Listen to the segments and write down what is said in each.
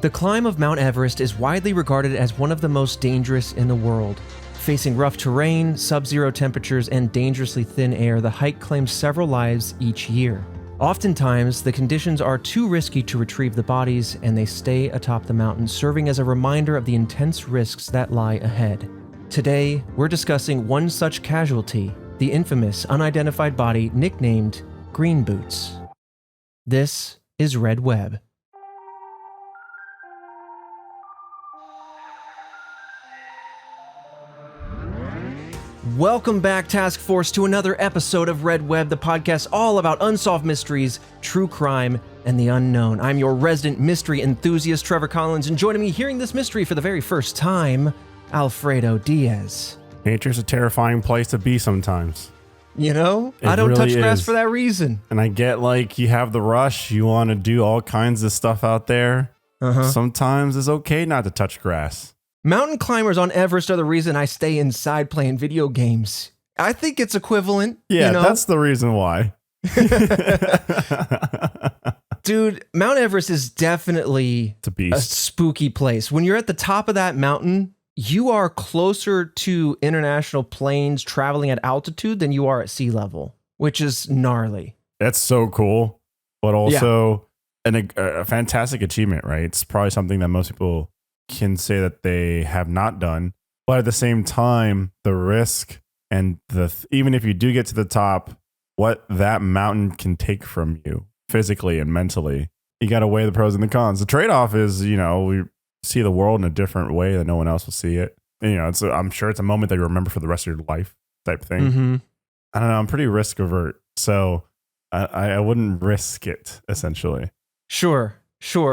The climb of Mount Everest is widely regarded as one of the most dangerous in the world. Facing rough terrain, sub-zero temperatures, and dangerously thin air, the hike claims several lives each year. Oftentimes, the conditions are too risky to retrieve the bodies, and they stay atop the mountain, serving as a reminder of the intense risks that lie ahead. Today, we're discussing one such casualty, the infamous unidentified body nicknamed Green Boots. This is Red Web. Welcome back, Task Force, to another episode of Red Web, the podcast all about unsolved mysteries, true crime, and the unknown. I'm your resident mystery enthusiast, Trevor Collins, and joining me hearing this mystery for the very first time, Alfredo Diaz. Nature's a terrifying place to be sometimes. You know, I don't touch grass for that reason. And I get like you have the rush, you want to do all kinds of stuff out there. Sometimes it's okay not to touch grass. Mountain climbers on Everest are the reason I stay inside playing video games. I think it's equivalent. Yeah, you know? That's the reason why. Dude, Mount Everest is definitely It's a beast. A spooky place. When you're at the top of that mountain, you are closer to international planes traveling at altitude than you are at sea level, which is gnarly. That's so cool, but also a fantastic achievement, right? It's probably something that most people can say that they have not done, but at the same time, the risk and even if you do get to the top, what that mountain can take from you physically and mentally, you got to weigh the pros and the cons. The trade-off is, you know, we see the world in a different way that no one else will see it. And, you know, I'm sure it's a moment that you remember for the rest of your life type thing. Mm-hmm. I don't know. I'm pretty risk avert, so I wouldn't risk it essentially. Sure.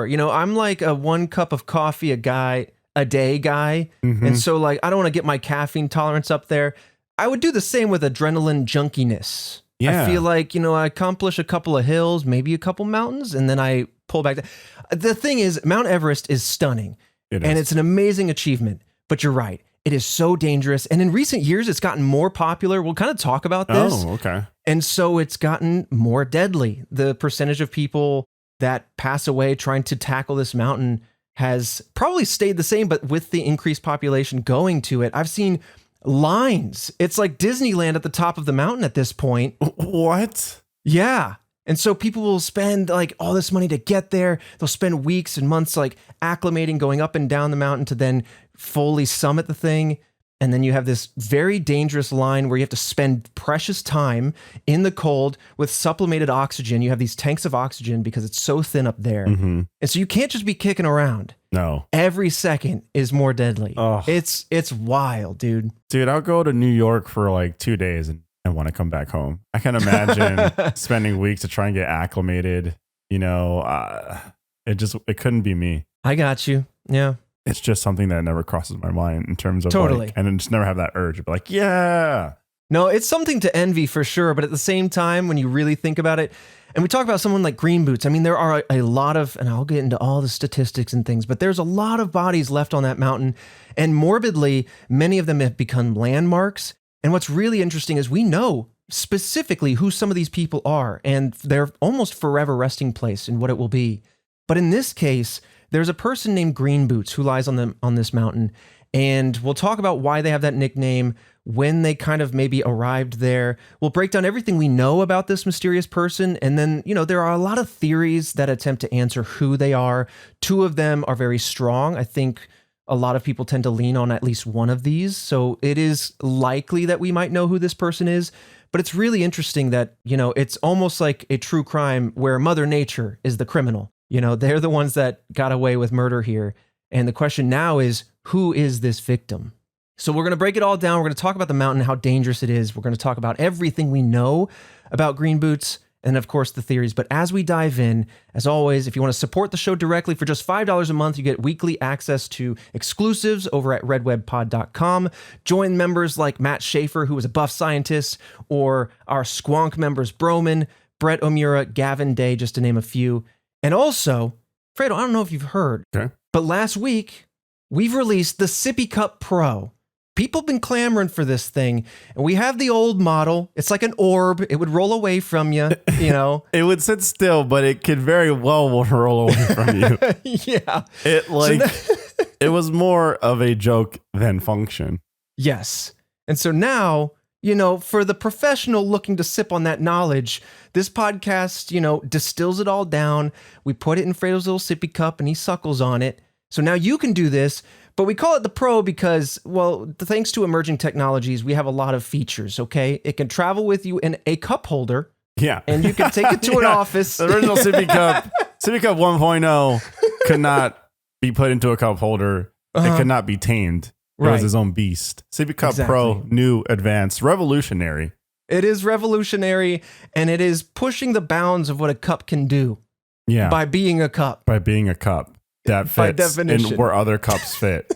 You know, I'm like a 1 cup of coffee a day guy. Mm-hmm. And so like, I don't want to get my caffeine tolerance up there. I would do the same with adrenaline junkiness. Yeah. I feel like, you know, I accomplish a couple of hills, maybe a couple mountains, and then I pull back. The thing is, Mount Everest is stunning. And it's an amazing achievement. But you're right. It is so dangerous. And in recent years, it's gotten more popular. We'll kind of talk about this. Oh, okay. And so it's gotten more deadly. The percentage of people that pass away trying to tackle this mountain has probably stayed the same, but with the increased population going to it, I've seen lines. It's like Disneyland at the top of the mountain at this point. What? Yeah. And so people will spend like all this money to get there. They'll spend weeks and months like acclimating, going up and down the mountain to then fully summit the thing. And then you have this very dangerous line where you have to spend precious time in the cold with supplemented oxygen. You have these tanks of oxygen because it's so thin up there. Mm-hmm. And so you can't just be kicking around. No. Every second is more deadly. Oh. It's wild, dude. Dude, I'll go to New York for like 2 days and want to come back home. I can't imagine spending weeks to try and get acclimated. You know, it couldn't be me. I got you. Yeah. It's just something that never crosses my mind in terms of Totally. like, and then just never have that urge to be like, yeah. No, it's something to envy for sure. But at the same time, when you really think about it, and we talk about someone like Green Boots, I mean, there are a lot of, and I'll get into all the statistics and things, but there's a lot of bodies left on that mountain. And morbidly, many of them have become landmarks. And what's really interesting is we know specifically who some of these people are, and they're almost forever resting place in what it will be. But in this case, there's a person named Green Boots who lies on this mountain, and we'll talk about why they have that nickname, when they kind of maybe arrived there. We'll break down everything we know about this mysterious person, and then, you know, there are a lot of theories that attempt to answer who they are. 2 of them are very strong. I think a lot of people tend to lean on at least one of these, so it is likely that we might know who this person is. But it's really interesting that, you know, it's almost like a true crime where Mother Nature is the criminal. You know, they're the ones that got away with murder here. And the question now is, who is this victim? So we're going to break it all down. We're going to talk about the mountain, how dangerous it is. We're going to talk about everything we know about Green Boots, and of course the theories. But as we dive in, as always, if you want to support the show directly for just $5 a month, you get weekly access to exclusives over at redwebpod.com. Join members like Matt Schaefer, who is a buff scientist, or our Squonk members Broman, Brett Omura, Gavin Day, just to name a few. And also, Fredo, I don't know if you've heard, Okay. but last week, we've released the Sippy Cup Pro. People have been clamoring for this thing, and we have the old model. It's like an orb. It would roll away from you, you know. It would sit still, but it could very well roll away from you. Yeah. It was more of a joke than function. Yes. And so now, you know, for the professional looking to sip on that knowledge, this podcast, you know, distills it all down. We put it in Fredo's little sippy cup and he suckles on it. So now you can do this. But we call it the Pro because, well, thanks to emerging technologies, we have a lot of features, okay? It can travel with you in a cup holder. Yeah. And you can take it to an office. The original Sippy Cup 1.0 could not be put into a cup holder. It could not be tamed. It was his own beast. Sippy Cup Pro, new, advanced, revolutionary. It is revolutionary, and it is pushing the bounds of what a cup can do. Yeah. By being a cup. By being a cup. That fits in where other cups fit.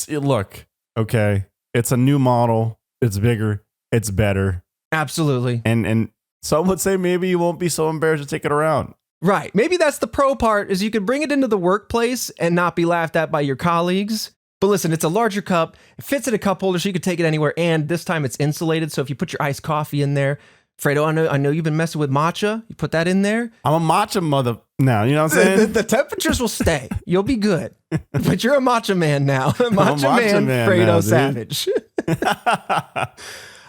Look, okay. It's a new model. It's bigger. It's better. Absolutely. And some would say maybe you won't be so embarrassed to take it around. Right. Maybe that's the pro part, is you could bring it into the workplace and not be laughed at by your colleagues. But listen, it's a larger cup. It fits in a cup holder so you could take it anywhere. And this time it's insulated. So if you put your iced coffee in there, Fredo, I know you've been messing with matcha. You put that in there. I'm a matcha mother now. You know what I'm saying? The temperatures will stay. You'll be good. But you're a matcha man now. Matcha man Fredo now, Savage.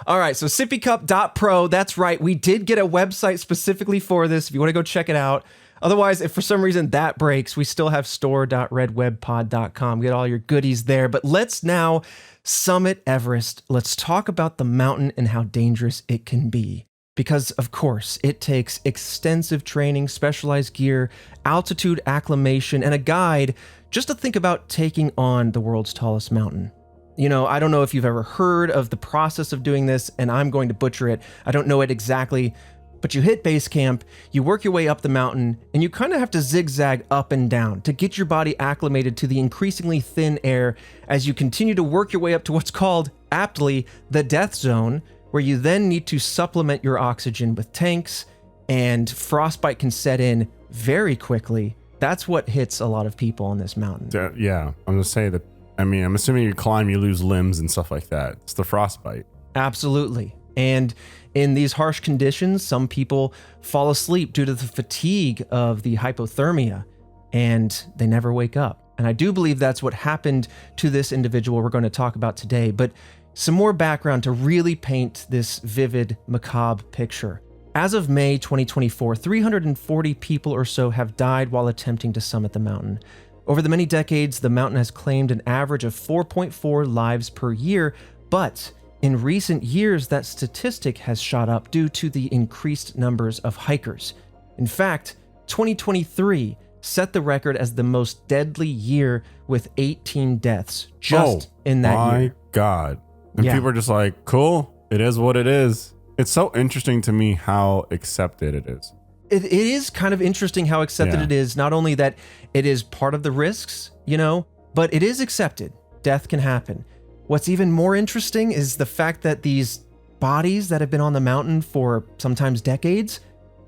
All right. So sippycup.pro. That's right. We did get a website specifically for this. If you want to go check it out. Otherwise, if for some reason that breaks, we still have store.redwebpod.com. Get all your goodies there. But let's now summit Everest. Let's talk about the mountain and how dangerous it can be. Because, of course, it takes extensive training, specialized gear, altitude acclimation, and a guide just to think about taking on the world's tallest mountain. You know, I don't know if you've ever heard of the process of doing this, and I'm going to butcher it. I don't know it exactly, but you hit base camp, you work your way up the mountain, and you kind of have to zigzag up and down to get your body acclimated to the increasingly thin air as you continue to work your way up to what's called, aptly, the death zone, where you then need to supplement your oxygen with tanks, and frostbite can set in very quickly. That's what hits a lot of people on this mountain. Yeah, I'm going to say that. I mean, I'm assuming you climb, you lose limbs and stuff like that. It's the frostbite. Absolutely. And in these harsh conditions, some people fall asleep due to the fatigue of the hypothermia, and they never wake up. And I do believe that's what happened to this individual we're going to talk about today. But some more background to really paint this vivid, macabre picture. As of May 2024, 340 people or so have died while attempting to summit the mountain. Over the many decades, the mountain has claimed an average of 4.4 lives per year, but in recent years, that statistic has shot up due to the increased numbers of hikers. In fact, 2023 set the record as the most deadly year with 18 deaths just in that year. My God. And people are just like, cool, it is what it is. It's so interesting to me how accepted it is. It is kind of interesting how accepted it is. Not only that it is part of the risks, you know, but it is accepted. Death can happen. What's even more interesting is the fact that these bodies that have been on the mountain for sometimes decades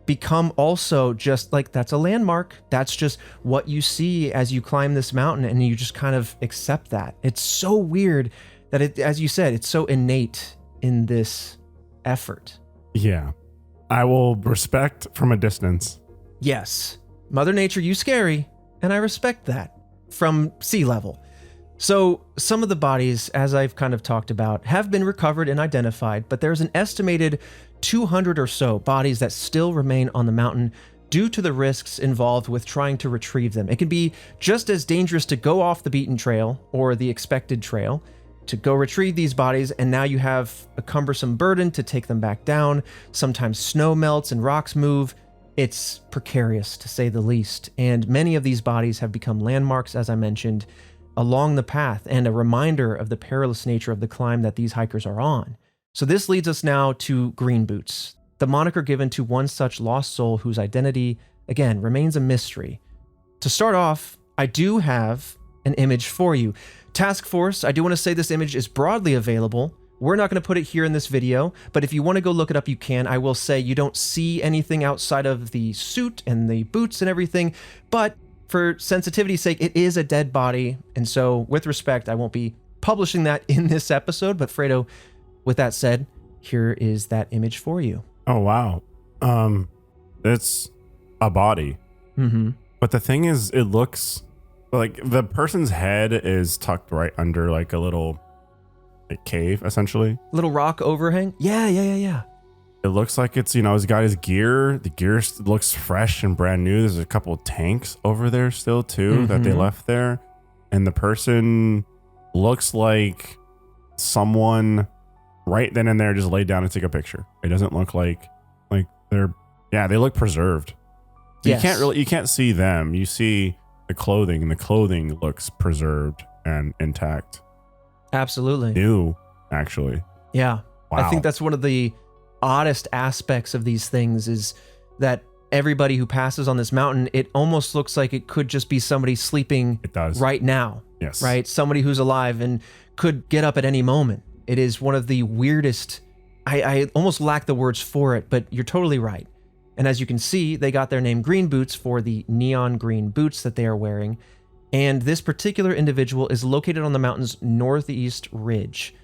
become also just like, that's a landmark. That's just what you see as you climb this mountain, and you just kind of accept that. It's so weird that it, as you said, it's so innate in this effort. Yeah. I will respect from a distance. Yes. Mother Nature, you scary, and I respect that from sea level. So some of the bodies, as I've kind of talked about, have been recovered and identified, but there's an estimated 200 or so bodies that still remain on the mountain due to the risks involved with trying to retrieve them. It can be just as dangerous to go off the beaten trail or the expected trail to go retrieve these bodies, and now you have a cumbersome burden to take them back down. Sometimes snow melts and rocks move. It's precarious, to say the least, and many of these bodies have become landmarks, as I mentioned, along the path, and a reminder of the perilous nature of the climb that these hikers are on. So this leads us now to Green Boots, the moniker given to one such lost soul whose identity, again, remains a mystery. To start off, I do have an image for you. Task Force, I do want to say this image is broadly available. We're not going to put it here in this video, but if you want to go look it up, you can. I will say you don't see anything outside of the suit and the boots and everything, but for sensitivity's sake, it is a dead body, and so with respect, I won't be publishing that in this episode. But Fredo, with that said, here is that image for you. Oh, wow. It's a body. Mm-hmm. But the thing is, it looks like the person's head is tucked right under like a little cave, essentially. Little rock overhang. Yeah. It looks like it's, he's got his gear. The gear looks fresh and brand new. There's a couple of tanks over there still too that they left there. And the person looks like someone right then and there just laid down and took a picture. It doesn't look like they look preserved. Yes. You can't see them. You see the clothing, and the clothing looks preserved and intact. Absolutely. New, actually. Yeah. Wow. I think that's one of the oddest aspects of these things is that everybody who passes on this mountain, it almost looks like it could just be somebody sleeping It does. right now. Yes. Right? Somebody who's alive and could get up at any moment. It is one of the weirdest. I almost lack the words for it, but you're totally right. And as you can see, they got their name Green Boots for the neon green boots that they are wearing. And this particular individual is located on the mountain's northeast ridge.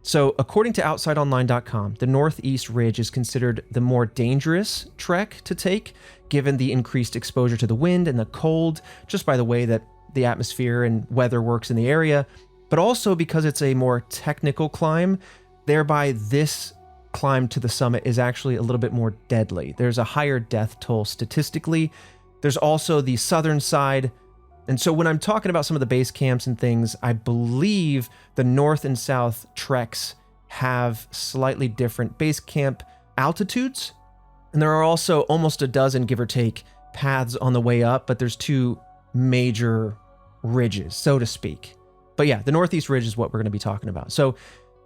So according to OutsideOnline.com, the northeast ridge is considered the more dangerous trek to take, given the increased exposure to the wind and the cold, just by the way that the atmosphere and weather works in the area, but also because it's a more technical climb, thereby this climb to the summit is actually a little bit more deadly. There's a higher death toll statistically. There's also the southern side. And so when I'm talking about some of the base camps and things, I believe the north and south treks have slightly different base camp altitudes. And there are also almost a dozen, give or take, paths on the way up, but there's two major ridges, so to speak. But yeah, the northeast ridge is what we're going to be talking about. So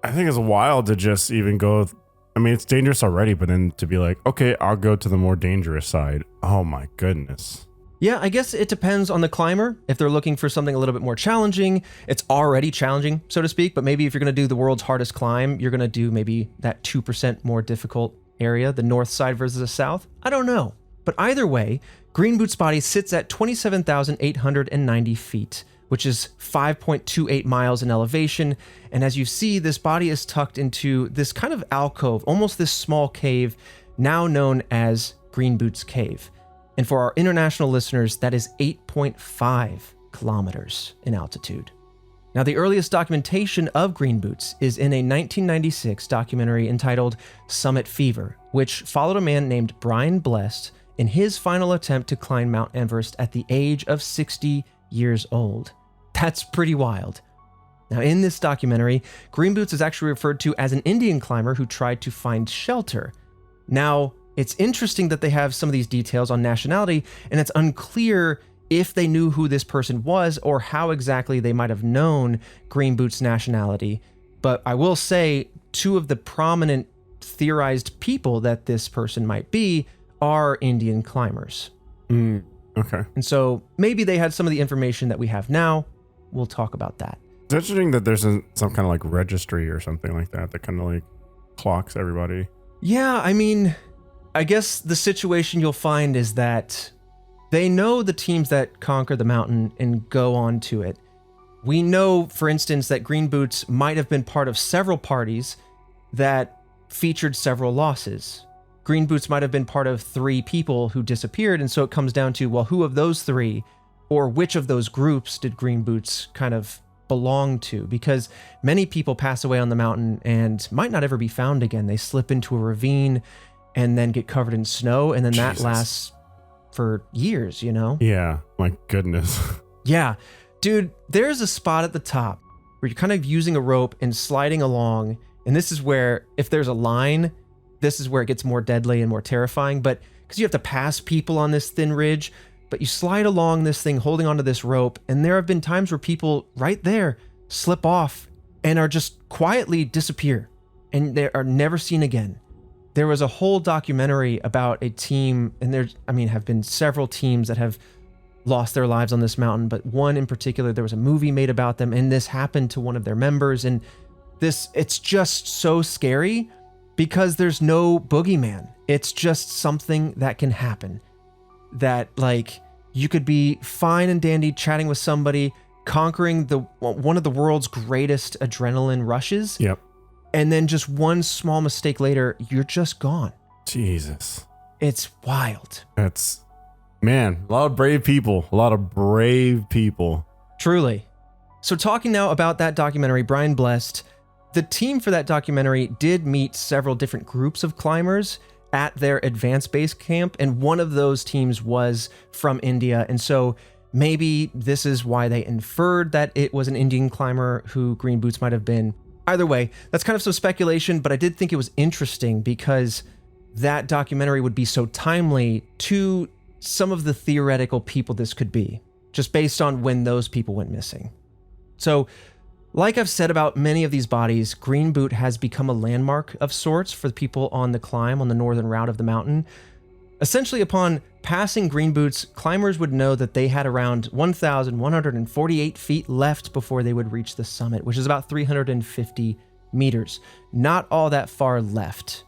I think it's wild to just even go. I mean, it's dangerous already, but then to be like, okay, I'll go to the more dangerous side. Oh my goodness. yeah, I guess it depends on the climber. If they're looking for something a little bit more challenging, it's already challenging, so to speak. But maybe if you're going to do the world's hardest climb, you're going to do maybe that 2% more difficult area, the north side versus the south. I don't know. But either way, Green Boots' body sits at 27,890 feet, which is 5.28 miles in elevation. And as you see, this body is tucked into this kind of alcove, almost this small cave, now known as Green Boots Cave. And for our international listeners, that is 8.5 kilometers in altitude. Now, the earliest documentation of Green Boots is in a 1996 documentary entitled Summit Fever, which followed a man named Brian Blessed in his final attempt to climb Mount Everest at the age of 60 years old. That's pretty wild. Now, in this documentary, Green Boots is actually referred to as an Indian climber who tried to find shelter. Now, it's interesting that they have some of these details on nationality, and it's unclear if they knew who this person was or how exactly they might have known Green Boots' nationality. But I will say, two of the prominent theorized people that this person might be are Indian climbers. Okay. And so maybe they had some of the information that we have now. We'll talk about that. It's interesting that there's some kind of like registry or something like that kind of like clocks everybody. Yeah, I mean, I guess the situation you'll find is that they know the teams that conquer the mountain and go on to it. We know, for instance, that Green Boots might have been part of several parties that featured several losses. Green Boots might have been part of 3 people who disappeared, and so it comes down to, well, who of those 3 or which of those groups did Green Boots kind of belong to? Because many people pass away on the mountain and might not ever be found again. They slip into a ravine and then get covered in snow, and then that lasts for years, you know? Yeah, my goodness. Yeah. Dude, there's a spot at the top where you're kind of using a rope and sliding along, and this is where, if there's a line, this is where it gets more deadly and more terrifying, but because you have to pass people on this thin ridge, but you slide along this thing holding onto this rope, and there have been times where people right there slip off and are just quietly disappear, and they are never seen again. There was a whole documentary about a team, and have been several teams that have lost their lives on this mountain, but one in particular, there was a movie made about them, and this happened to one of their members, and it's just so scary because there's no boogeyman. It's just something that can happen. That, like, you could be fine and dandy chatting with somebody, conquering one of the world's greatest adrenaline rushes. Yep. And then just one small mistake later, you're just gone. Jesus. It's wild. That's, man, a lot of brave people. A lot of brave people. Truly. So talking now about that documentary, Brian Blessed, the team for that documentary did meet several different groups of climbers at their advanced base camp, and one of those teams was from India. And so maybe this is why they inferred that it was an Indian climber who Green Boots might have been. Either way, that's kind of some speculation, but I did think it was interesting because that documentary would be so timely to some of the theoretical people this could be, just based on when those people went missing. So, like I've said about many of these bodies, Green Boot has become a landmark of sorts for the people on the climb on the northern route of the mountain. Essentially, upon passing Green Boots, climbers would know that they had around 1,148 feet left before they would reach the summit, which is about 350 meters. Not all that far left.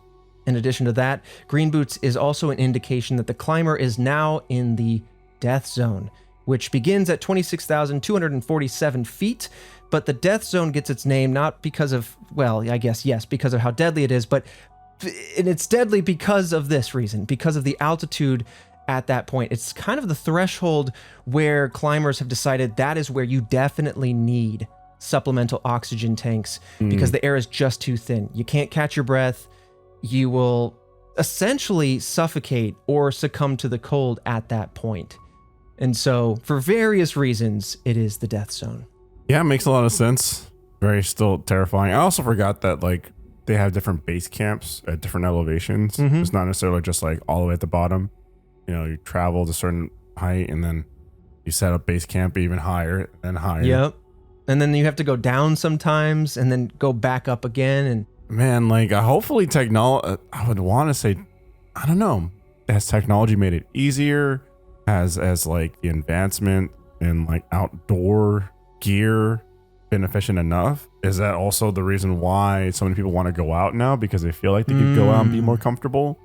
In addition to that, Green Boots is also an indication that the climber is now in the death zone, which begins at 26,247 feet. But the death zone gets its name not because of, well, I guess, yes, because of how deadly it is, but it's deadly because of this reason, because of the altitude at that point. It's kind of the threshold where climbers have decided that is where you definitely need supplemental oxygen tanks because the air is just too thin. You can't catch your breath. You will essentially suffocate or succumb to the cold at that point. And so, for various reasons, it is the death zone. Yeah, it makes a lot of sense. Very still terrifying. I also forgot that like they have different base camps at different elevations. It's not necessarily just like all the way at the bottom. You know, you travel to a certain height and then you set up base camp even higher and higher. Yep. And then you have to go down sometimes and then go back up again. And man, like hopefully technology, I would want to say, I don't know, has technology made it easier? Has like the advancement in like outdoor gear been efficient enough? Is that also the reason why so many people want to go out now because they feel like they could go out and be more comfortable?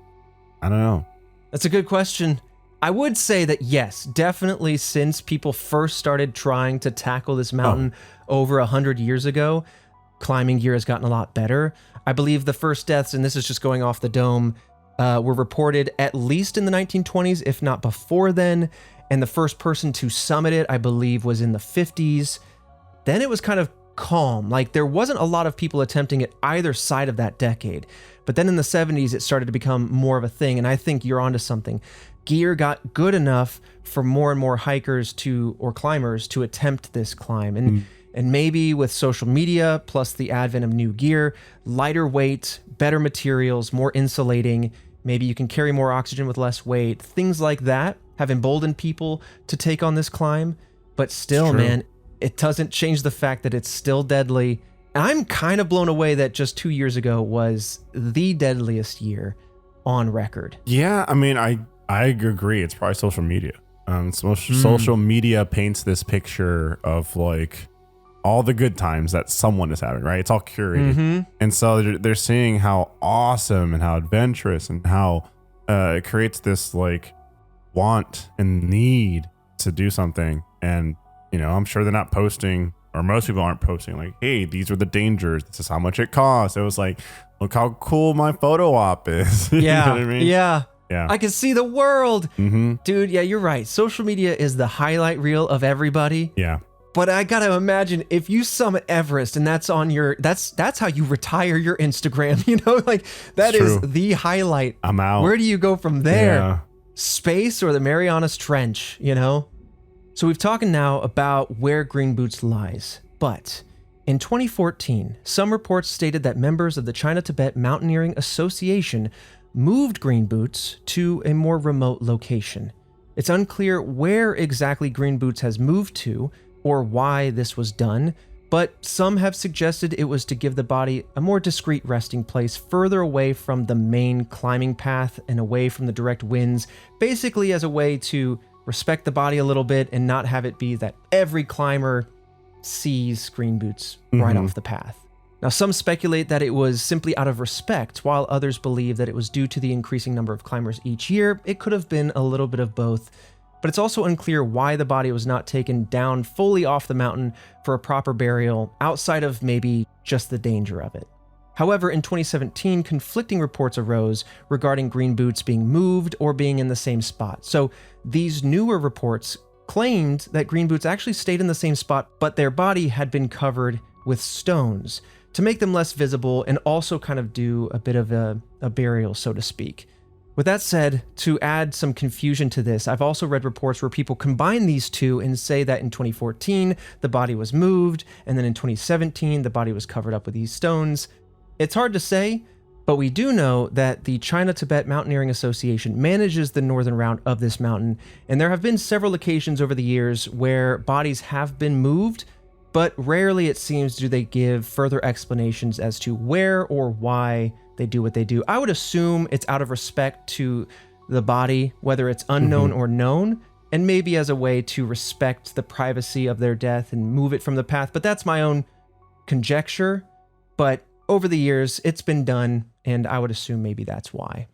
I don't know. That's a good question. I would say that yes, definitely since people first started trying to tackle this mountain over 100 years ago, climbing gear has gotten a lot better. I believe the first deaths, and this is just going off the dome, were reported at least in the 1920s, if not before then. And the first person to summit it, I believe, was in the 50s. Then it was kind of calm. Like there wasn't a lot of people attempting it either side of that decade. But then in the 70s, it started to become more of a thing. And I think you're onto something. Gear got good enough for more and more hikers or climbers to attempt this climb. And maybe with social media, plus the advent of new gear, lighter weight, better materials, more insulating, maybe you can carry more oxygen with less weight, things like that have emboldened people to take on this climb. But still, man, it doesn't change the fact that it's still deadly. And I'm kind of blown away that just 2 years ago was the deadliest year on record. Yeah, I mean, I agree. It's probably social media. Social media paints this picture of like all the good times that someone is having, right? It's all curated. And so they're seeing how awesome and how adventurous and how it creates this like want and need to do something. And, you know, I'm sure they're not posting, or most people aren't posting like, hey, these are the dangers. This is how much it costs. It was like, look how cool my photo op is. You know what I mean? Yeah. Yeah. I can see the world. Dude, yeah, you're right. Social media is the highlight reel of everybody. Yeah. But I gotta imagine if you summit Everest and that's on your, that's how you retire your Instagram, you know, like that is the highlight. I'm out. Where do you go from there? Yeah. Space or the Marianas Trench, you know? So we've talked now about where Green Boots lies, but in 2014, some reports stated that members of the China-Tibet Mountaineering Association moved Green Boots to a more remote location. It's unclear where exactly Green Boots has moved to or why this was done, but some have suggested it was to give the body a more discreet resting place further away from the main climbing path and away from the direct winds, basically as a way to respect the body a little bit and not have it be that every climber sees Green Boots right off the path. Now, some speculate that it was simply out of respect, while others believe that it was due to the increasing number of climbers each year. It could have been a little bit of both, but it's also unclear why the body was not taken down fully off the mountain for a proper burial outside of maybe just the danger of it. However, in 2017, conflicting reports arose regarding Green Boots being moved or being in the same spot. So these newer reports claimed that Green Boots actually stayed in the same spot, but their body had been covered with stones to make them less visible and also kind of do a bit of a burial, so to speak. With that said, to add some confusion to this, I've also read reports where people combine these two and say that in 2014, the body was moved, and then in 2017, the body was covered up with these stones. It's hard to say, but we do know that the China-Tibet Mountaineering Association manages the northern route of this mountain, and there have been several occasions over the years where bodies have been moved, but rarely, it seems, do they give further explanations as to where or why they do what they do. I would assume it's out of respect to the body, whether it's unknown or known, and maybe as a way to respect the privacy of their death and move it from the path, but that's my own conjecture. But over the years, it's been done, and I would assume maybe that's why.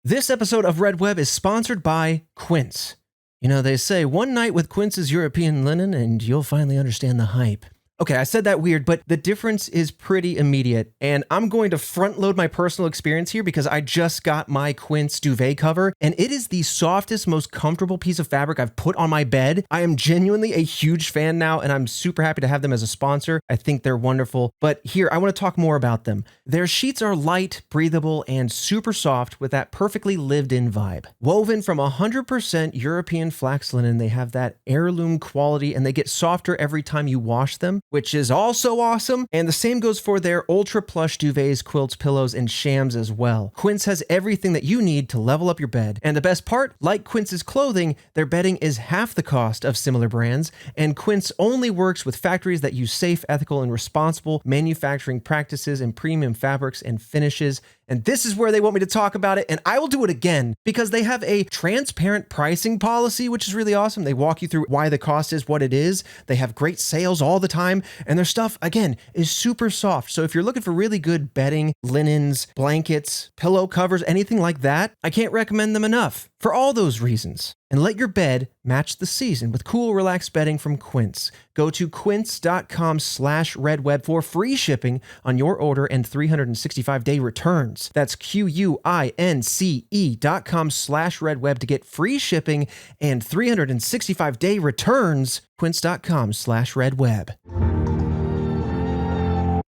This episode of Red Web is sponsored by Quint. You know, they say one night with Quint's European linen and you'll finally understand the hype. Okay, I said that weird, but the difference is pretty immediate, and I'm going to front load my personal experience here because I just got my Quint's duvet cover, and it is the softest, most comfortable piece of fabric I've put on my bed. I am genuinely a huge fan now, and I'm super happy to have them as a sponsor. I think they're wonderful, but here, I want to talk more about them. Their sheets are light, breathable, and super soft with that perfectly lived-in vibe. Woven from 100% European flax linen, they have that heirloom quality, and they get softer every time you wash them, which is also awesome. And the same goes for their ultra plush duvets, quilts, pillows, and shams as well. Quince has everything that you need to level up your bed. And the best part, like Quince's clothing, their bedding is half the cost of similar brands, and Quince only works with factories that use safe, ethical, and responsible manufacturing practices and premium fabrics and finishes. And this is where they want me to talk about it, and I will do it again because they have a transparent pricing policy, which is really awesome. They walk you through why the cost is what it is. They have great sales all the time, and their stuff, again, is super soft. So if you're looking for really good bedding, linens, blankets, pillow covers, anything like that, I can't recommend them enough for all those reasons. And let your bed match the season with cool, relaxed bedding from Quince. Go to quince.com/redweb for free shipping on your order and 365-day returns. That's QUINCE.com/redweb to get free shipping and 365-day returns. Quince.com/redweb.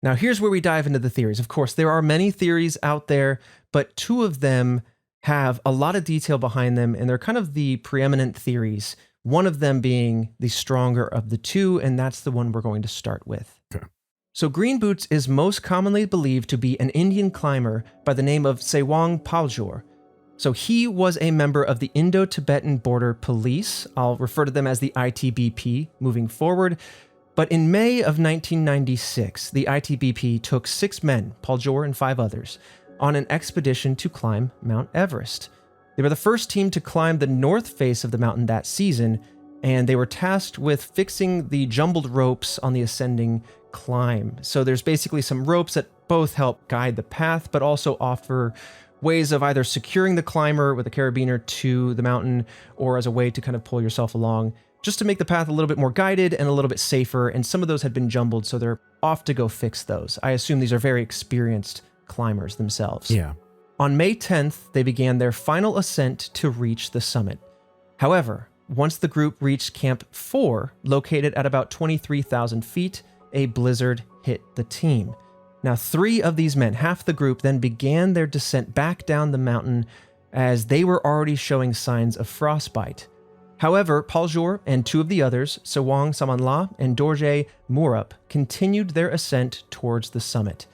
Now here's where we dive into the theories. Of course, there are many theories out there, but two of them have a lot of detail behind them, and they're kind of the preeminent theories, one of them being the stronger of the two, and that's the one we're going to start with. Okay. So Green Boots is most commonly believed to be an Indian climber by the name of Sewang Paljor. So he was a member of the Indo-Tibetan Border Police. I'll refer to them as the ITBP moving forward. But in May of 1996, the ITBP took 6 men, Paljor and 5 others, on an expedition to climb Mount Everest. They were the first team to climb the north face of the mountain that season, and they were tasked with fixing the jumbled ropes on the ascending climb. So there's basically some ropes that both help guide the path, but also offer ways of either securing the climber with a carabiner to the mountain or as a way to kind of pull yourself along, just to make the path a little bit more guided and a little bit safer. And some of those had been jumbled, so they're off to go fix those. I assume these are very experienced climbers themselves. Yeah. On May 10th, they began their final ascent to reach the summit. However, once the group reached Camp 4, located at about 23,000 feet, a blizzard hit the team. Now, 3 of these men, half the group, then began their descent back down the mountain as they were already showing signs of frostbite. However, Paljor and 2 of the others, Sewang Samanla and Dorje Murup, continued their ascent towards the summit.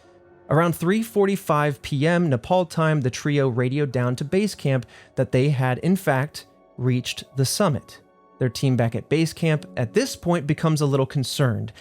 Around 3:45 p.m. Nepal time, the trio radioed down to base camp that they had, in fact, reached the summit. Their team back at base camp at this point becomes a little concerned.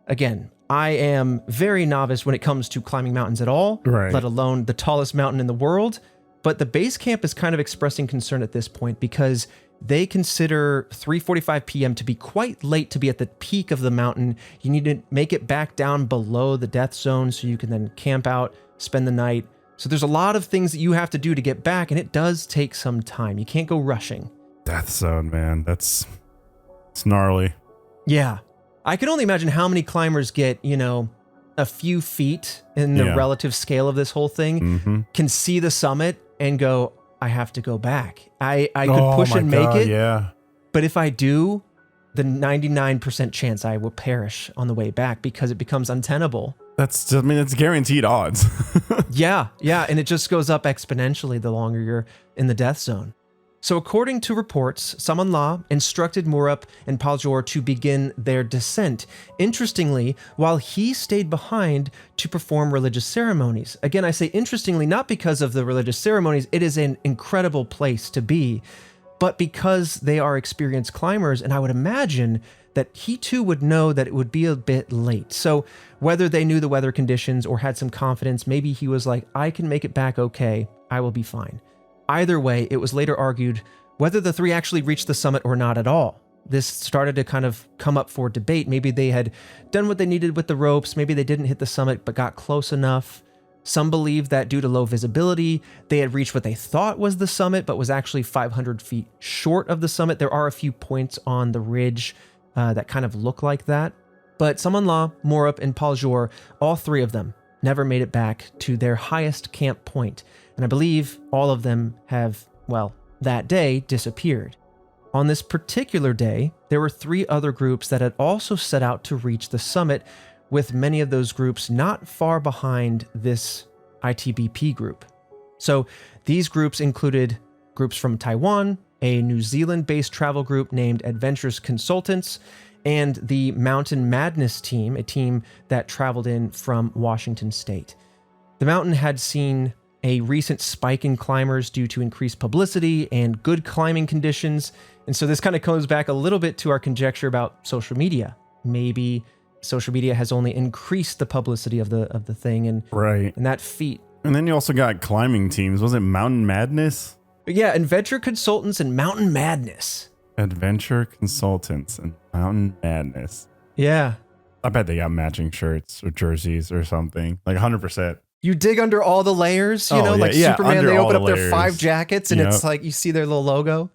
Again, I am very novice when it comes to climbing mountains at all, let alone the tallest mountain in the world. But the base camp is kind of expressing concern at this point because they consider 3:45 p.m. to be quite late to be at the peak of the mountain. You need to make it back down below the death zone so you can then camp out, spend the night, So there's a lot of things that you have to do to get back, and it does take some time. You can't go rushing. Death zone, man. It's gnarly. Yeah. I can only imagine how many climbers get, a few feet in the relative scale of this whole thing, can see the summit and go, I have to go back. I could push and make it. Yeah. But if I do, the 99% chance I will perish on the way back because it becomes untenable. It's guaranteed odds. Yeah. And it just goes up exponentially the longer you're in the death zone. So according to reports, Saman-La instructed Murup and Paljor to begin their descent. Interestingly, while he stayed behind to perform religious ceremonies. Again, I say interestingly, not because of the religious ceremonies, it is an incredible place to be, but because they are experienced climbers, and I would imagine that he too would know that it would be a bit late. So whether they knew the weather conditions or had some confidence, maybe he was like, I can make it back okay, I will be fine. Either way, it was later argued whether the three actually reached the summit or not at all. This started to kind of come up for debate. Maybe they had done what they needed with the ropes, maybe they didn't hit the summit but got close enough. Some believe that due to low visibility, they had reached what they thought was the summit but was actually 500 feet short of the summit. There are a few points on the ridge that kind of look like that. But Saman-La, Murup, and Paljor, all three of them, never made it back to their highest camp point. And I believe all of them have, that day disappeared. On this particular day, there were three other groups that had also set out to reach the summit, with many of those groups not far behind this ITBP group. So these groups included groups from Taiwan, a New Zealand-based travel group named Adventurous Consultants, and the Mountain Madness team, a team that traveled in from Washington State. The mountain had seen a recent spike in climbers due to increased publicity and good climbing conditions. And so this kind of goes back a little bit to our conjecture about social media. Maybe social media has only increased the publicity of the thing and that feat. And then you also got climbing teams. Was it Mountain Madness? Yeah, Adventure Consultants and Mountain Madness. Adventure Consultants and Mountain Madness. Yeah. I bet they got matching shirts or jerseys or something. Like 100%. You dig under all the layers, Superman, they open up their 5 jackets and it's like you see their little logo.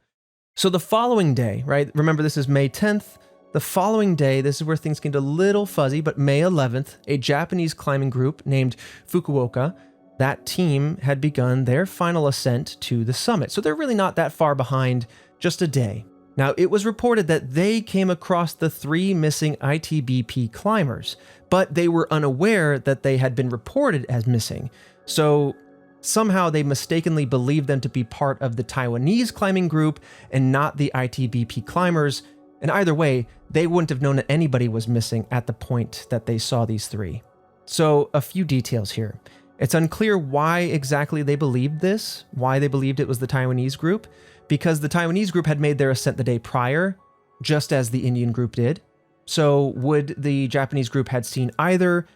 So the following day, right? Remember, this is May 10th. The following day, this is where things get a little fuzzy, but May 11th, a Japanese climbing group named Fukuoka, that team had begun their final ascent to the summit. So they're really not that far behind, just a day. Now, it was reported that they came across the 3 missing ITBP climbers, but they were unaware that they had been reported as missing. So somehow they mistakenly believed them to be part of the Taiwanese climbing group and not the ITBP climbers. And either way, they wouldn't have known that anybody was missing at the point that they saw these 3. So a few details here. It's unclear why exactly they believed this, why they believed it was the Taiwanese group, because the Taiwanese group had made their ascent the day prior, just as the Indian group did. So would the Japanese group had seen either?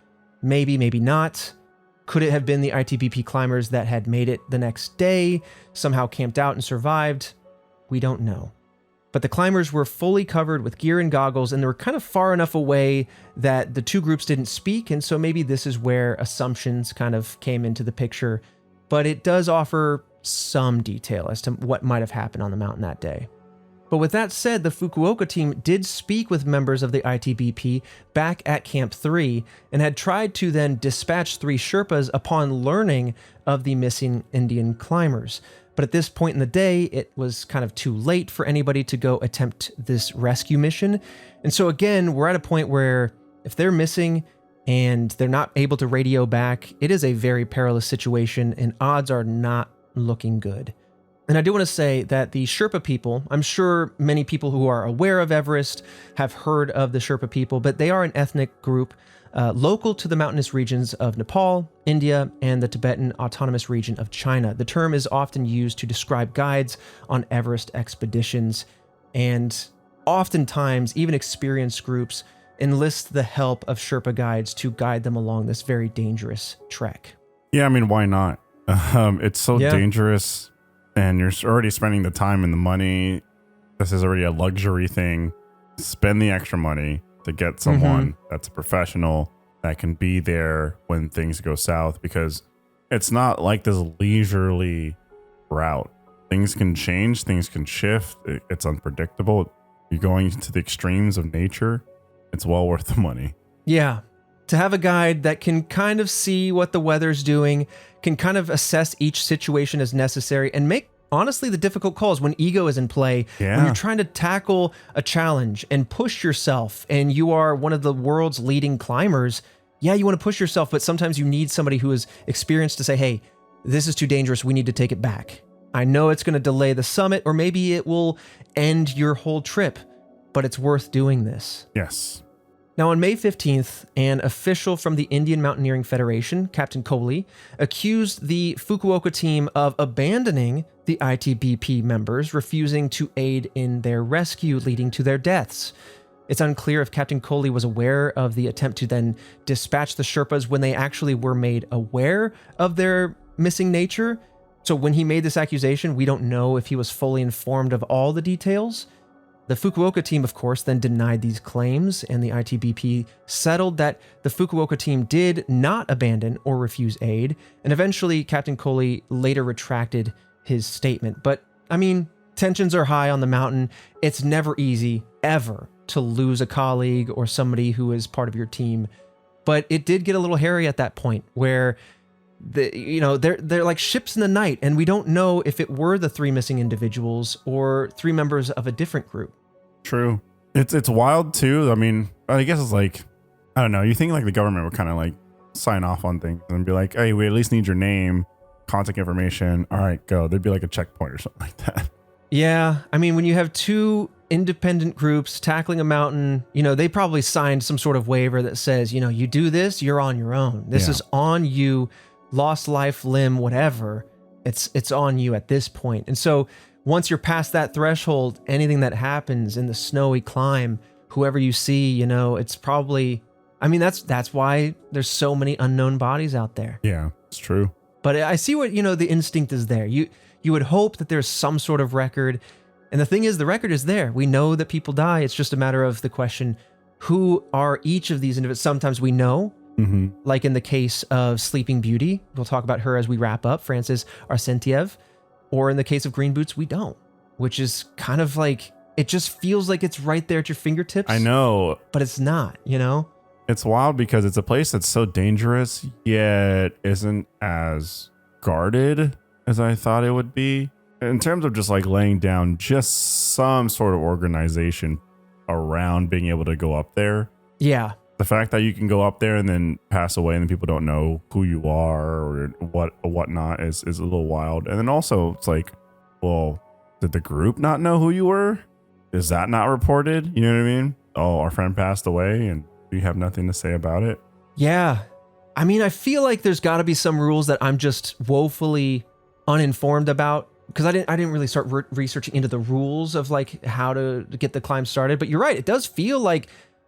Maybe, maybe not. Could it have been the ITBP climbers that had made it the next day, somehow camped out and survived? We don't know. But the climbers were fully covered with gear and goggles, and they were kind of far enough away that the 2 groups didn't speak, and so maybe this is where assumptions kind of came into the picture. But it does offer some detail as to what might have happened on the mountain that day. But with that said, the Fukuoka team did speak with members of the ITBP back at Camp 3 and had tried to then dispatch 3 Sherpas upon learning of the missing Indian climbers. But at this point in the day, it was kind of too late for anybody to go attempt this rescue mission. And so again, we're at a point where if they're missing and they're not able to radio back, it is a very perilous situation and odds are not looking good. And I do want to say that the Sherpa people, I'm sure many people who are aware of Everest have heard of the Sherpa people, but they are an ethnic group local to the mountainous regions of Nepal, India, and the Tibetan Autonomous Region of China. The term is often used to describe guides on Everest expeditions, and oftentimes even experienced groups enlist the help of Sherpa guides to guide them along this very dangerous trek. Yeah, I mean, why not? It's so dangerous, and you're already spending the time and the money. This is already a luxury thing. Spend the extra money to get someone that's a professional that can be there when things go south, because it's not like this leisurely route. Things can change, things can shift. It's unpredictable. You're going to the extremes of nature. It's well worth the money. Yeah. To have a guide that can kind of see what the weather's doing, can kind of assess each situation as necessary, and make, honestly, the difficult calls when ego is in play. Yeah. When you're trying to tackle a challenge and push yourself, and you are one of the world's leading climbers, yeah, you want to push yourself, but sometimes you need somebody who is experienced to say, hey, this is too dangerous. We need to take it back. I know it's going to delay the summit, or maybe it will end your whole trip, but it's worth doing this. Yes. Now, on May 15th, an official from the Indian Mountaineering Federation, Captain Kohli, accused the Fukuoka team of abandoning the ITBP members, refusing to aid in their rescue, leading to their deaths. It's unclear if Captain Kohli was aware of the attempt to then dispatch the Sherpas when they actually were made aware of their missing nature. So when he made this accusation, we don't know if he was fully informed of all the details. The Fukuoka team, of course, then denied these claims, and the ITBP settled that the Fukuoka team did not abandon or refuse aid, and eventually Captain Kohli later retracted his statement. But, I mean, tensions are high on the mountain. It's never easy, ever, to lose a colleague or somebody who is part of your team. But it did get a little hairy at that point, where they're like ships in the night, and we don't know if it were the 3 missing individuals or 3 members of a different group. True. It's wild too. I mean, I guess it's like, I don't know. You think like the government would kind of like sign off on things and be like, hey, we at least need your name, contact information. All right, go. There'd be like a checkpoint or something like that. Yeah. I mean, when you have 2 independent groups tackling a mountain, they probably signed some sort of waiver that says, you do this, you're on your own. This is on you. Lost life, limb, whatever, it's on you at this point. And so once you're past that threshold, anything that happens in the snowy climb, whoever you see, it's probably, I mean, that's why there's so many unknown bodies out there. Yeah, it's true. But I see what, the instinct is there. You would hope that there's some sort of record. And the thing is, the record is there. We know that people die. It's just a matter of the question, who are each of these individuals? Sometimes we know. Mm-hmm. Like in the case of Sleeping Beauty, we'll talk about her as we wrap up, Frances Arsentiev. Or in the case of Green Boots, we don't, which is kind of like, it just feels like it's right there at your fingertips. I know. But it's not, It's wild because it's a place that's so dangerous, yet isn't as guarded as I thought it would be. In terms of just like laying down just some sort of organization around being able to go up there. Yeah. The fact that you can go up there and then pass away and then people don't know who you are or whatnot is a little wild. And then also it's like, well, did the group not know who you were? Is that not reported? You know what I mean? Oh, our friend passed away and you have nothing to say about it. Yeah. I mean, I feel like there's got to be some rules that I'm just woefully uninformed about, because I didn't really start researching into the rules of like how to get the climb started. But you're right. It does feel like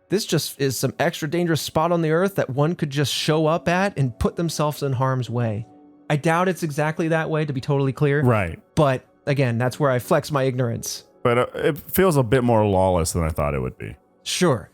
this just is some extra dangerous spot on the earth that one could just show up at and put themselves in harm's way. I doubt it's exactly that way, to be totally clear. Right. But again, that's where I flex my ignorance. But it feels a bit more lawless than I thought it would be. Sure.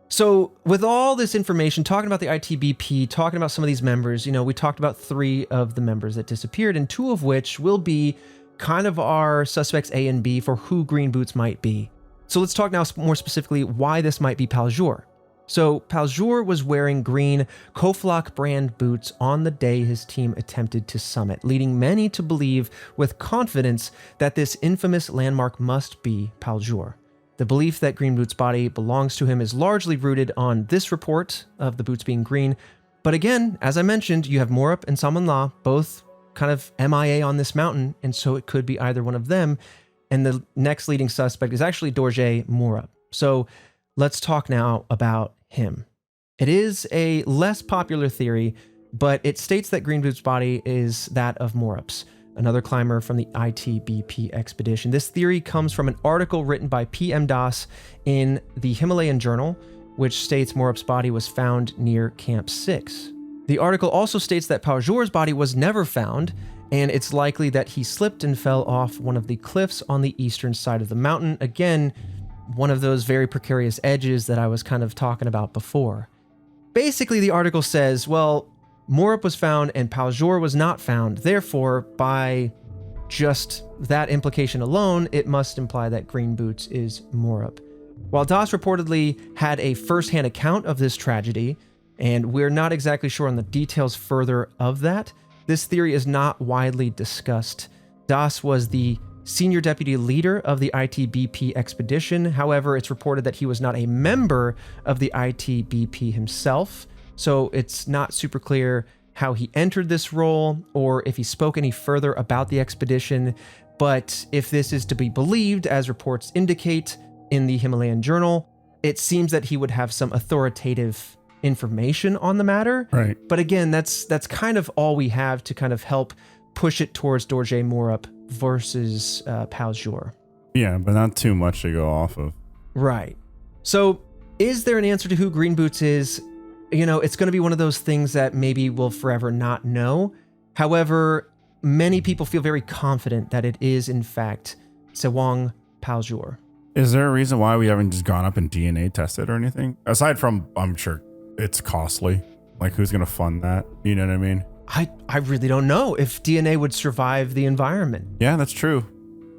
So with all this information, talking about the ITBP, talking about some of these members, we talked about 3 of the members that disappeared, and 2 of which will be kind of our suspects A and B for who Green Boots might be. So let's talk now more specifically why this might be Paljor. So Paljor was wearing green Koflak brand boots on the day his team attempted to summit, leading many to believe with confidence that this infamous landmark must be Paljor. The belief that Green Boots' body belongs to him is largely rooted on this report of the boots being green. But again, as I mentioned, you have Morup and Samanla, both kind of MIA on this mountain, and so it could be either one of them. And the next leading suspect is actually Dorje Morup. So let's talk now about him. It is a less popular theory, but it states that Green Boots' body is that of Morup's, another climber from the ITBP expedition. This theory comes from an article written by P.M. Das in the Himalayan Journal, which states Morup's body was found near Camp 6. The article also states that Paljor's body was never found, and it's likely that he slipped and fell off one of the cliffs on the eastern side of the mountain. Again, one of those very precarious edges that I was kind of talking about before. Basically, the article says, well, Morup was found and Paljor was not found. Therefore, by just that implication alone, it must imply that Green Boots is Morup. While Das reportedly had a first-hand account of this tragedy, and we're not exactly sure on the details further of that, this theory is not widely discussed. Das was the senior deputy leader of the ITBP expedition. However, it's reported that he was not a member of the ITBP himself, so it's not super clear how he entered this role or if he spoke any further about the expedition. But if this is to be believed, as reports indicate in the Himalayan Journal, it seems that he would have some authoritative information on the matter. Right. But again, that's kind of all we have to kind of help push it towards Dorje Morup versus Paljor. Yeah, but not too much to go off of. Right. So is there an answer to who Green Boots is? You know, it's going to be one of those things that maybe we'll forever not know. However, many people feel very confident that it is, in fact, Sewang Paljor. Is there a reason why we haven't just gone up and DNA tested or anything? Aside from, I'm sure it's costly. Like, who's going to fund that? You know what I mean? I really don't know if DNA would survive the environment. Yeah, that's true.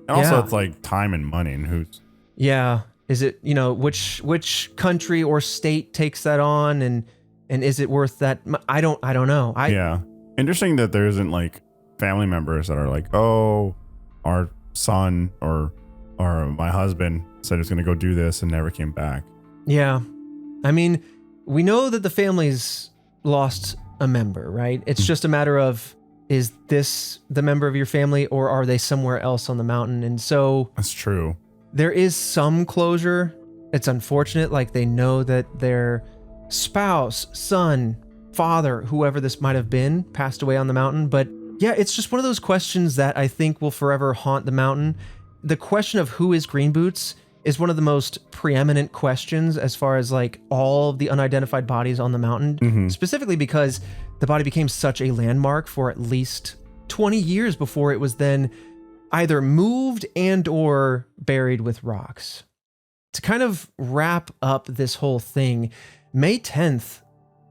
And also, Yeah. it's like time and money and who's... Yeah. Is it, you know, which country or state takes that on, and is it worth that? I don't know. Yeah. Interesting that there isn't like family members that are like, oh, our son or my husband said he's going to go do this and never came back. Yeah. I mean, we know that the family's lost a member, right? It's just a matter of, is this the member of your family or are they somewhere else on the mountain? And so That's true. there is some closure. It's unfortunate. Like, they know that their spouse, son, father, whoever this might have been, passed away on the mountain. But yeah, it's just one of those questions that I think will forever haunt the mountain. The question of who is Green Boots is one of the most preeminent questions as far as like all of the unidentified bodies on the mountain, specifically because the body became such a landmark for at least 20 years before it was then either moved and or buried with rocks. To kind of wrap up this whole thing, May 10th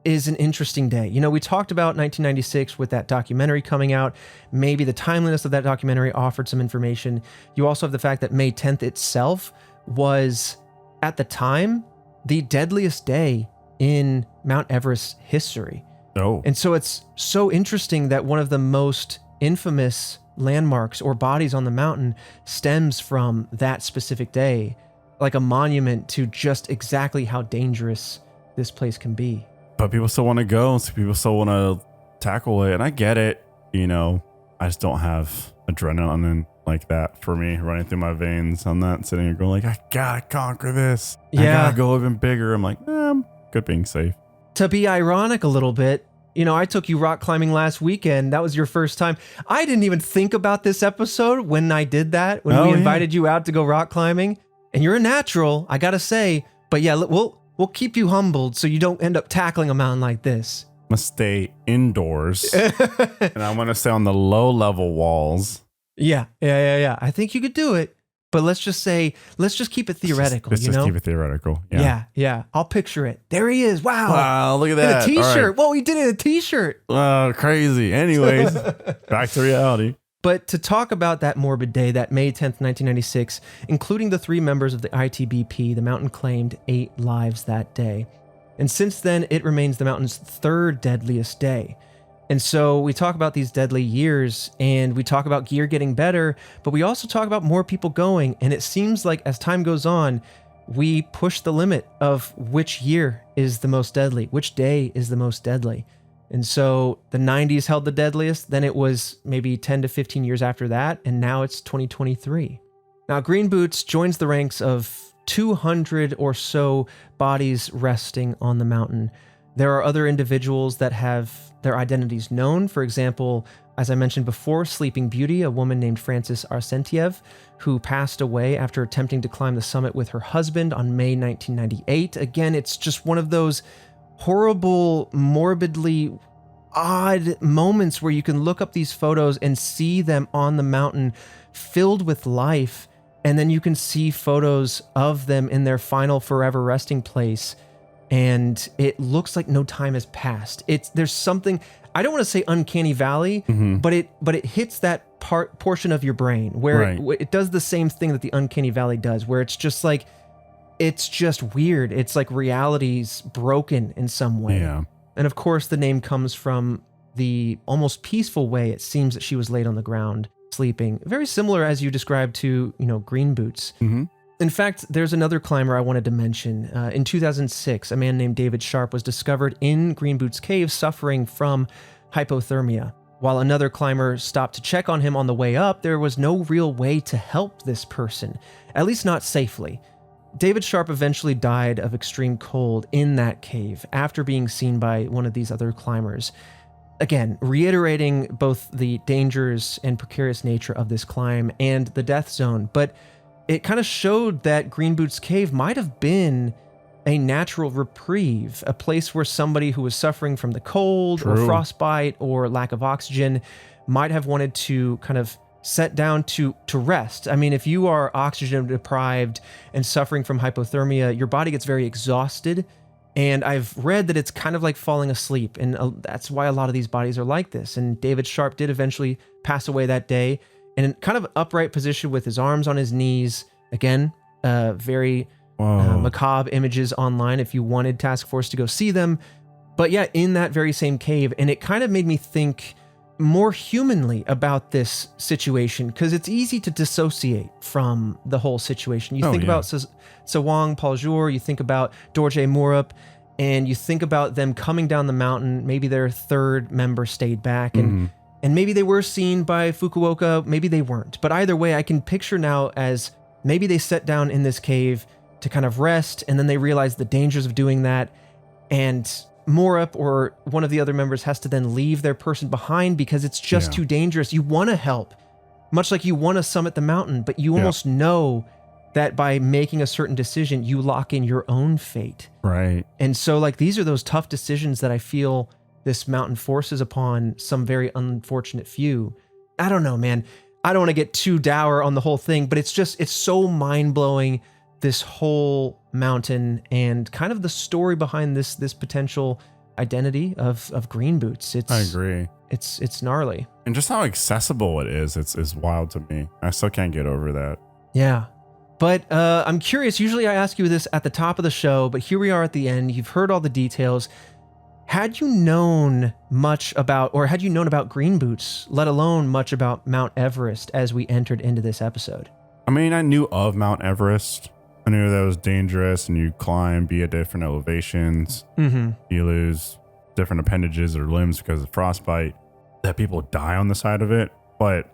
is an interesting day. You know, we talked about 1996 with that documentary coming out. Maybe the timeliness of that documentary offered some information. You also have the fact that May 10th itself was, at the time, the deadliest day in Mount Everest history. Oh. And so it's so interesting that one of the most infamous landmarks or bodies on the mountain stems from that specific day, like a monument to just exactly how dangerous this place can be. But people still want to go. So people still want to tackle it. And I get it. You know, I just don't have adrenaline like that for me running through my veins. I'm not sitting here going like, I gotta conquer this. I gotta go even bigger. I'm like, I'm good being safe. To be ironic a little bit, you know, I took you rock climbing last weekend. That was your first time. I didn't even think about this episode when I did that, when we invited you out to go rock climbing. And you're a natural, I gotta say. But yeah, we'll keep you humbled so you don't end up tackling a mountain like this. I'm gonna stay indoors and I'm gonna stay on the low level walls. Yeah. I think you could do it. But let's just keep it theoretical, Let's you just know? keep it theoretical. Yeah. I'll picture it. There he is. Wow, look at that. In a t-shirt. All right. Whoa, he did it in a t-shirt. Oh, crazy. Anyways, back to reality. But to talk about that morbid day, that May 10th, 1996, including the 3 members of the ITBP, the mountain claimed 8 lives that day. And since then, it remains the mountain's 3rd deadliest day. And so we talk about these deadly years and we talk about gear getting better, but we also talk about more people going. And it seems like as time goes on, we push the limit of which year is the most deadly, which day is the most deadly. And so the 90s held the deadliest, then it was maybe 10 to 15 years after that, and now it's 2023. Now, Green Boots joins the ranks of 200 or so bodies resting on the mountain. There are other individuals that have their identities known. For example, as I mentioned before, Sleeping Beauty, a woman named Frances Arsentiev, who passed away after attempting to climb the summit with her husband on May 1998. Again, it's just one of those horrible, morbidly odd moments where you can look up these photos and see them on the mountain filled with life, and then you can see photos of them in their final forever resting place, and it looks like no time has passed. There's something, I don't want to say uncanny valley, but it hits that portion of your brain where it does the same thing that the uncanny valley does, where it's just like, it's just weird. It's like reality's broken in some way. Yeah. And of course, the name comes from the almost peaceful way it seems that she was laid on the ground, sleeping. Very similar, as you described, to, Green Boots. In fact, there's another climber I wanted to mention. In 2006, a man named David Sharp was discovered in Green Boots Cave suffering from hypothermia. While another climber stopped to check on him on the way up, there was no real way to help this person, at least not safely. David Sharp eventually died of extreme cold in that cave after being seen by one of these other climbers. Again, reiterating both the dangers and precarious nature of this climb and the death zone, but it kind of showed that Green Boots Cave might have been a natural reprieve, a place where somebody who was suffering from the cold or frostbite or lack of oxygen might have wanted to kind of set down to rest. I mean, if you are oxygen deprived and suffering from hypothermia, your body gets very exhausted. And I've read that it's kind of like falling asleep. And that's why a lot of these bodies are like this. And David Sharp did eventually pass away that day in kind of upright position with his arms on his knees. Again, very macabre images online if you wanted Task Force to go see them. But yeah, in that very same cave. And it kind of made me think more humanly about this situation, because it's easy to dissociate from the whole situation. You think about Sawang Paljur, you think about Dorje Morup, and you think about them coming down the mountain. Maybe their third member stayed back, and maybe they were seen by Fukuoka, maybe they weren't. But either way, I can picture now as maybe they sat down in this cave to kind of rest, and then they realized the dangers of doing that, and Morup or one of the other members has to then leave their person behind because it's just too dangerous. You want to help, much like you want to summit the mountain, but you almost know that by making a certain decision, you lock in your own fate. Right. And so like these are those tough decisions that I feel this mountain forces upon some very unfortunate few. I don't know, man. I don't want to get too dour on the whole thing, but it's so mind-blowing, this whole mountain and kind of the story behind this potential identity of Green Boots. I agree. It's gnarly. And just how accessible it is wild to me. I still can't get over that. Yeah. But I'm curious. Usually I ask you this at the top of the show, but here we are at the end. You've heard all the details. Had you known about Green Boots, let alone much about Mount Everest as we entered into this episode? I mean, I knew of Mount Everest. I knew that it was dangerous and you climb, be at different elevations. You lose different appendages or limbs because of frostbite, that people die on the side of it. But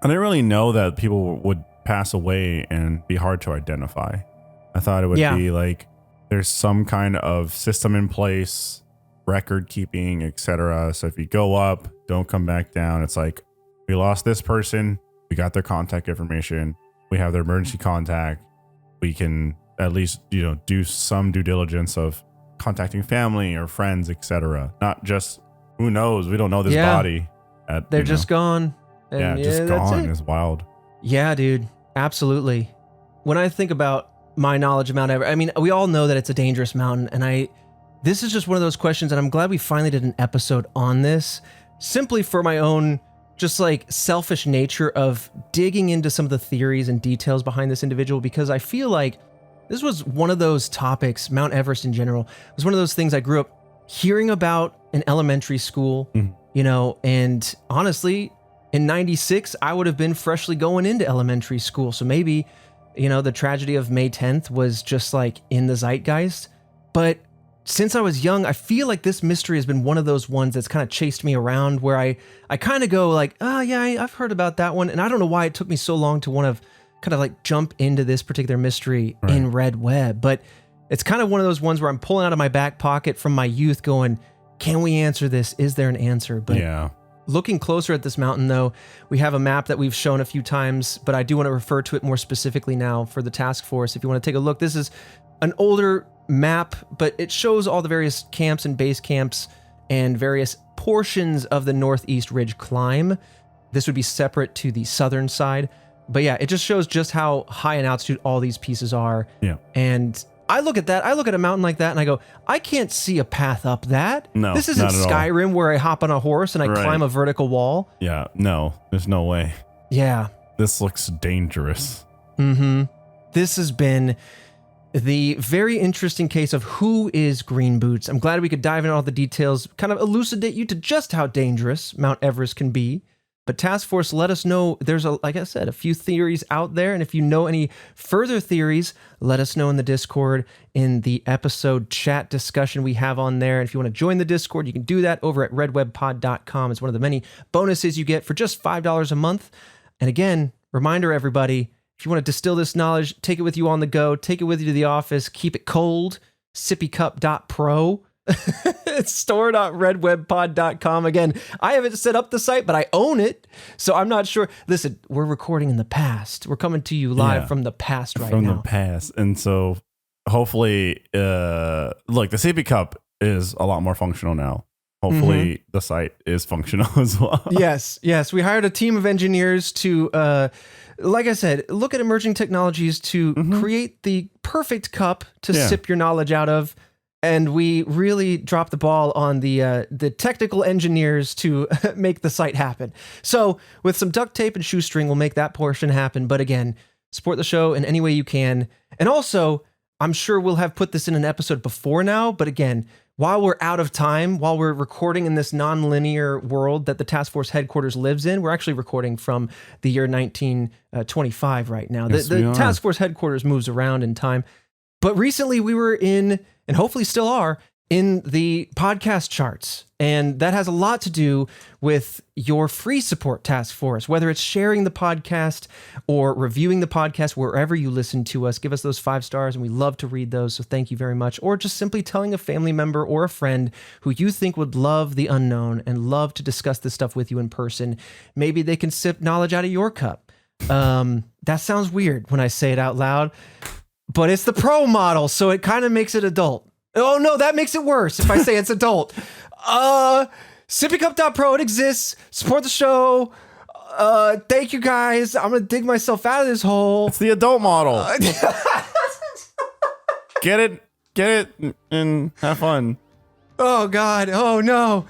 I didn't really know that people would pass away and be hard to identify. I thought it would be like there's some kind of system in place, record keeping, etc. So if you go up, don't come back down. It's like, we lost this person, we got their contact information, we have their emergency contact. We can at least, do some due diligence of contacting family or friends, etc. Not just, who knows? We don't know this body. They're just gone. And just gone is wild. Yeah, dude. Absolutely. When I think about my knowledge of Mount Everest, I mean, we all know that it's a dangerous mountain. And this is just one of those questions, and I'm glad we finally did an episode on this, simply for my own just like selfish nature of digging into some of the theories and details behind this individual, because I feel like this was one of those topics, Mount Everest in general, was one of those things I grew up hearing about in elementary school, and honestly, in 96, I would have been freshly going into elementary school. So maybe, the tragedy of May 10th was just like in the zeitgeist. But since I was young, I feel like this mystery has been one of those ones that's kind of chased me around, where I kind of go like, oh yeah, I've heard about that one. And I don't know why it took me so long to want to kind of like jump into this particular mystery in Red Web. But it's kind of one of those ones where I'm pulling out of my back pocket from my youth going, can we answer this? Is there an answer? But looking closer at this mountain, though, we have a map that we've shown a few times, but I do want to refer to it more specifically now for the task force. If you want to take a look, this is an older map, but it shows all the various camps and base camps and various portions of the Northeast Ridge climb. This would be separate to the southern side. But yeah, it just shows just how high in altitude all these pieces are. Yeah. And I look at that. I look at a mountain like that and I go, I can't see a path up that. No, this isn't not at all. Skyrim where I hop on a horse and I Right. climb a vertical wall. Yeah, no, there's no way. Yeah. This looks dangerous. This has been the very interesting case of who is Green Boots. I'm glad we could dive into all the details, kind of elucidate you to just how dangerous Mount Everest can be. But Task Force, let us know. There's, like I said, a few theories out there. And if you know any further theories, let us know in the Discord, in the episode chat discussion we have on there. And if you want to join the Discord, you can do that over at redwebpod.com. It's one of the many bonuses you get for just $5 a month. And again, reminder, everybody, if you want to distill this knowledge, take it with you on the go, take it with you to the office, keep it cold, sippycup.pro. It's store.redwebpod.com. Again, I haven't set up the site, but I own it, so I'm not sure. Listen, we're recording in the past. We're coming to you live from the past right now. From the past. And so hopefully, look, the Sippy Cup is a lot more functional now. Hopefully the site is functional as well. Yes. We hired a team of engineers to, like I said, look at emerging technologies to create the perfect cup to sip your knowledge out of. And we really dropped the ball on the technical engineers to make the site happen. So with some duct tape and shoestring, we'll make that portion happen. But again, support the show in any way you can. And also, I'm sure we'll have put this in an episode before now. But again, while we're out of time, while we're recording in this non-linear world that the Task Force headquarters lives in, we're actually recording from the year 1925 right now. Yes, the Task Force headquarters moves around in time. But recently we were in, and hopefully still are, in the podcast charts. And that has a lot to do with your free support, Task Force, whether it's sharing the podcast or reviewing the podcast wherever you listen to us. Give us those 5 stars, and we love to read those. So thank you very much. Or just simply telling a family member or a friend who you think would love the unknown and love to discuss this stuff with you in person. Maybe they can sip knowledge out of your cup. That sounds weird when I say it out loud, but it's the pro model, so it kind of makes it adult. Oh no, that makes it worse if I say it's adult. Sippycup.pro, it exists. Support the show. Thank you guys. I'm gonna dig myself out of this hole. It's the adult model. Get it, and have fun. Oh God. Oh no.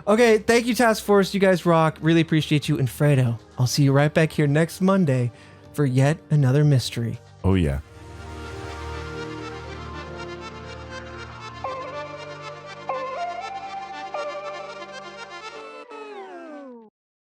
Okay, thank you, Task Force. You guys rock. Really appreciate you. And Fredo, I'll see you right back here next Monday for yet another mystery. Oh yeah.